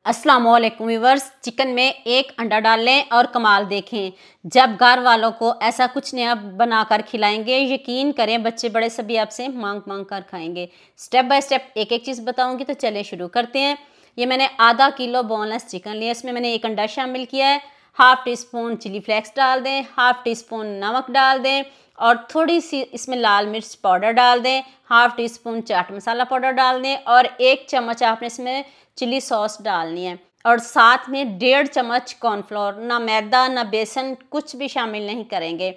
अस्सलाम वालेकुम viewers. Chicken में एक अंडा डाल लें और कमाल देखें। जब घर वालों को ऐसा कुछ नया बनाकर खिलाएंगे, यकीन करें बच्चे बड़े सभी आपसे मांग मांग कर खाएंगे। स्टेप बाय स्टेप एक एक चीज़ बताऊंगी, तो चलिए शुरू करते हैं। ये मैंने आधा किलो बोनलेस चिकन लिया, इसमें मैंने एक अंडा शामिल किया है। Half teaspoon chilli flakes डाल दें, हाफ टी स्पून नमक डाल दें और थोड़ी सी इसमें लाल मिर्च पाउडर डाल दें। Half tea spoon chaat masala powder डाल दें और 1 चम्मच आपने इसमें चिली सॉस डालनी है। और साथ में 1.5 चम्मच कॉर्नफ्लोर, ना मैदा ना बेसन कुछ भी शामिल नहीं करेंगे।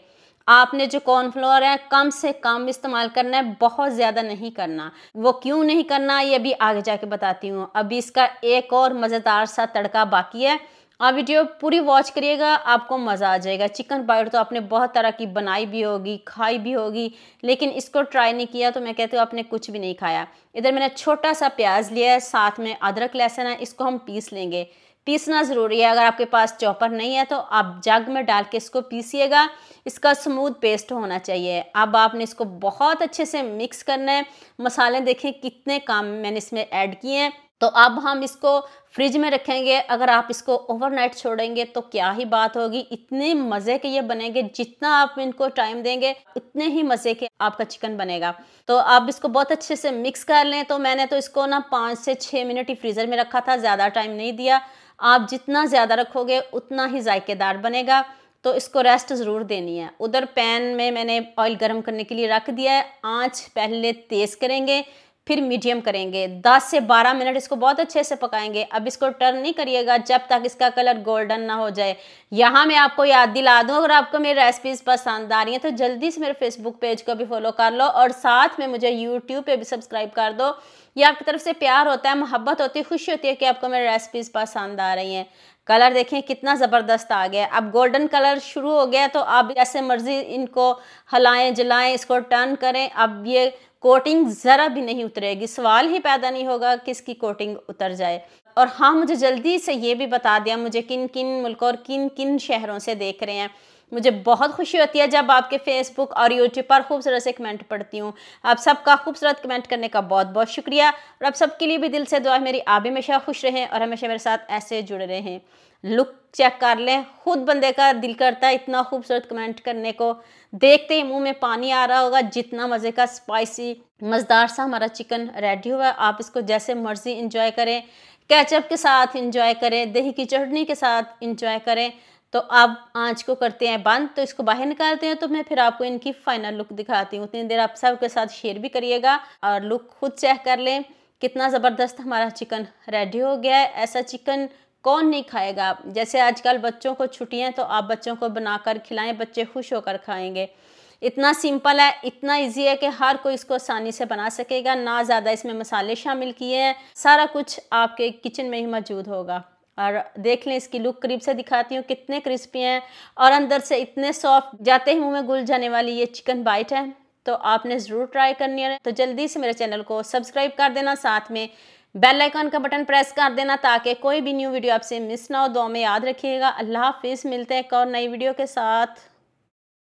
आपने जो कॉर्नफ्लोर है कम से कम इस्तेमाल करना है, बहुत ज़्यादा नहीं करना। वो क्यों नहीं करना ये भी आगे जाके बताती हूँ। अभी इसका एक और मज़ेदार सा तड़का बाकी है। आप वीडियो पूरी वॉच करिएगा, आपको मज़ा आ जाएगा। चिकन बाइट तो आपने बहुत तरह की बनाई भी होगी, खाई भी होगी, लेकिन इसको ट्राई नहीं किया तो मैं कहती हूँ आपने कुछ भी नहीं खाया। इधर मैंने छोटा सा प्याज लिया है, साथ में अदरक लहसुन है, इसको हम पीस लेंगे। पीसना ज़रूरी है, अगर आपके पास चॉपर नहीं है तो आप जग में डाल के इसको पीसिएगा। इसका स्मूथ पेस्ट होना चाहिए। अब आपने इसको बहुत अच्छे से मिक्स करना है। मसाले देखें कितने कम मैंने इसमें ऐड किए हैं। तो अब हम इसको फ्रिज में रखेंगे। अगर आप इसको ओवरनाइट छोड़ेंगे तो क्या ही बात होगी, इतने मज़े के ये बनेंगे। जितना आप इनको टाइम देंगे उतने ही मज़े के आपका चिकन बनेगा। तो आप इसको बहुत अच्छे से मिक्स कर लें। तो मैंने तो इसको ना 5 से 6 मिनट ही फ्रीज़र में रखा था, ज़्यादा टाइम नहीं दिया। आप जितना ज़्यादा रखोगे उतना ही जायकेदार बनेगा। तो इसको रेस्ट ज़रूर देनी है। उधर पैन में मैंने ऑयल गर्म करने के लिए रख दिया है। आँच पहले तेज़ करेंगे, फिर मीडियम करेंगे। 10 से 12 मिनट इसको बहुत अच्छे से पकाएंगे। अब इसको टर्न नहीं करिएगा जब तक इसका कलर गोल्डन ना हो जाए। यहाँ मैं आपको याद दिला दूँ, अगर आपको मेरी रेसिपीज़ पसंद आ रही हैं तो जल्दी से मेरे फेसबुक पेज को भी फॉलो कर लो और साथ में मुझे यूट्यूब पे भी सब्सक्राइब कर दो। ये आपकी तरफ से प्यार होता है, मोहब्बत होती है, खुशी होती है कि आपको मेरी रेसिपीज़ पसंद आ रही हैं। कलर देखें कितना ज़बरदस्त आ गया। अब गोल्डन कलर शुरू हो गया तो आप जैसे मर्ज़ी इनको हिलाएं जलाएं, इसको टर्न करें। अब ये कोटिंग ज़रा भी नहीं उतरेगी, सवाल ही पैदा नहीं होगा कि इसकी कोटिंग उतर जाए। और हाँ, मुझे जल्दी से ये भी बता दिया मुझे किन किन मुल्कों और किन किन शहरों से देख रहे हैं। मुझे बहुत खुशी होती है जब आपके फेसबुक और यूट्यूब पर खूबसूरत से कमेंट पढ़ती हूँ। आप सबका खूबसूरत कमेंट करने का बहुत बहुत शुक्रिया। और आप सबके लिए भी दिल से दुआ है मेरी, आप भी हमेशा खुश रहें और हमेशा मेरे साथ ऐसे जुड़े रहें। लुक चेक कर लें, खुद बंदे का दिल करता है इतना खूबसूरत कमेंट करने को। देखते ही मुंह में पानी आ रहा होगा, जितना मज़े का स्पाइसी मज़ेदार सा हमारा चिकन रेडी हुआ है। आप इसको जैसे मर्ज़ी इंजॉय करें, केचप के साथ इंजॉय करें, दही की चटनी के साथ इंजॉय करें। तो अब आँच को करते हैं बंद, तो इसको बाहर निकालते हैं। तो मैं फिर आपको इनकी फाइनल लुक दिखाती हूँ। उतनी देर आप सबके साथ शेयर भी करिएगा और लुक खुद चेक कर लें कितना ज़बरदस्त हमारा चिकन रेडी हो गया है। ऐसा चिकन कौन नहीं खाएगा। जैसे आजकल बच्चों को छुट्टियां, तो आप बच्चों को बनाकर खिलाएं, बच्चे खुश होकर खाएंगे। इतना सिंपल है, इतना इजी है कि हर कोई इसको आसानी से बना सकेगा। ना ज़्यादा इसमें मसाले शामिल किए हैं, सारा कुछ आपके किचन में ही मौजूद होगा। और देख लें, इसकी लुक करीब से दिखाती हूँ, कितने क्रिस्पी हैं और अंदर से इतने सॉफ्ट, जाते ही मुँह में घुल जाने वाली ये चिकन बाइट है। तो आपने ज़रूर ट्राई करनी है। तो जल्दी से मेरे चैनल को सब्सक्राइब कर देना, साथ में बेल आइकन का बटन प्रेस कर देना ताकि कोई भी न्यू वीडियो आपसे मिस ना हो। दुआ में याद रखिएगा। अल्लाह हाफिज़, मिलते हैं एक और नई वीडियो के साथ।